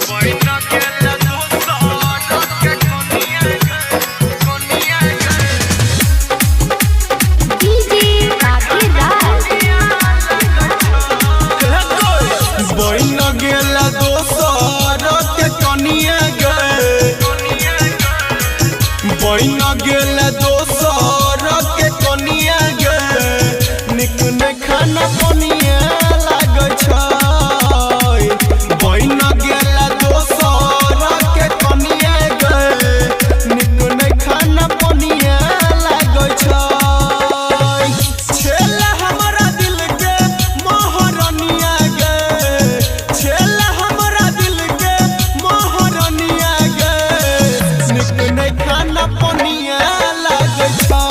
बहिना गेल दोसर के कनिया गे निक ने खाना पनिया लागे छै। बहिना गेल दोसर के कनिया गे निक ने खाना पनिया लागे छै। छेला हमरा दिल के महारानिया गे छेला हमरा दिल के महारानिया गे निक ने खाना पनिया लागे छै।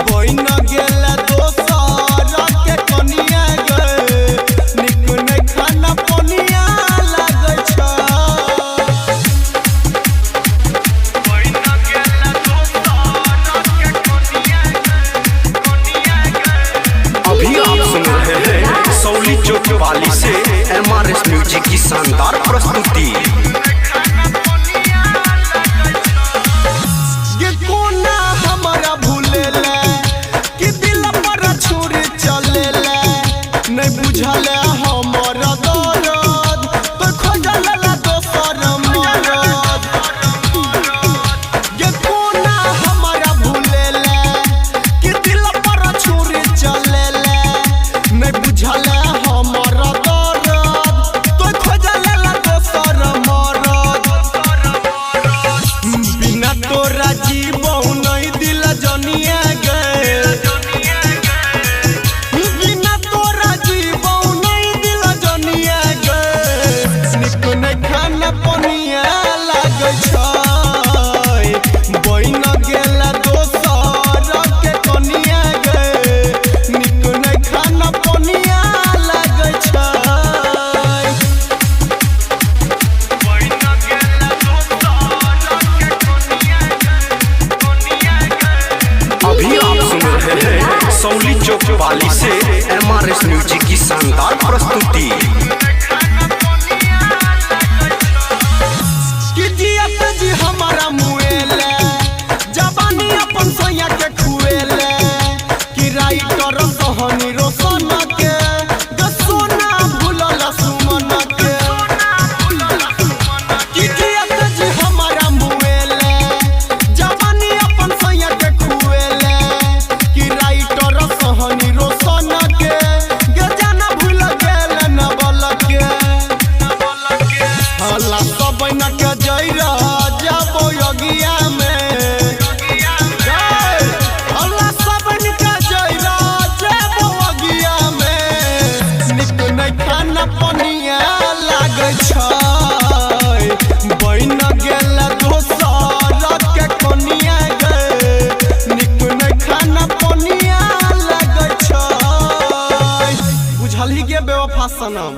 बहिना गेल दोसर के कनिया गे निक ने खाना पनिया लागे छै। बहिना गेल दोसर के कनिया गे अभी आप सुन रहे हैं सौली चौक वाली से MRS म्यूजिक की शानदार प्रस्तुति। नहीं बुझल हमर दर्द तो खोजल दोसर मरद ये कोना हमरा भूलेला कि दिल पर छुरी चलेला। नहीं बुझल हमर दर्द तो खोजल दोसर मरद बिना तोरा जीवौ नहीं दिल जनिया गे खाना पनिया लागे छै। बहिना गेल दोसर के कनिया गे निक ने खाना पनिया लागे छै। बहिना गेल दोसर के कनिया गे अभी आप सुन रहे हैं सौली चौक वाली से MRS म्यूजिक की शानदार प्रस्तुति। जी हमारा मुएले जवानी अपन सोया के खुएले कि राइटर सहनी रोशन के सोना भूलल सुमन के कि जी हमारा मुएले जवानी अपन सोया के खुएले कि राइटर सहनी रोशन के जाना भूल गेल न बल के हल्ला सब न के जइरा पनिया लागे छै। बहिना गेल दोसर के कनिया गे निक ने खाना पनिया लागे छै। बुझलही गे बेवफा सनम।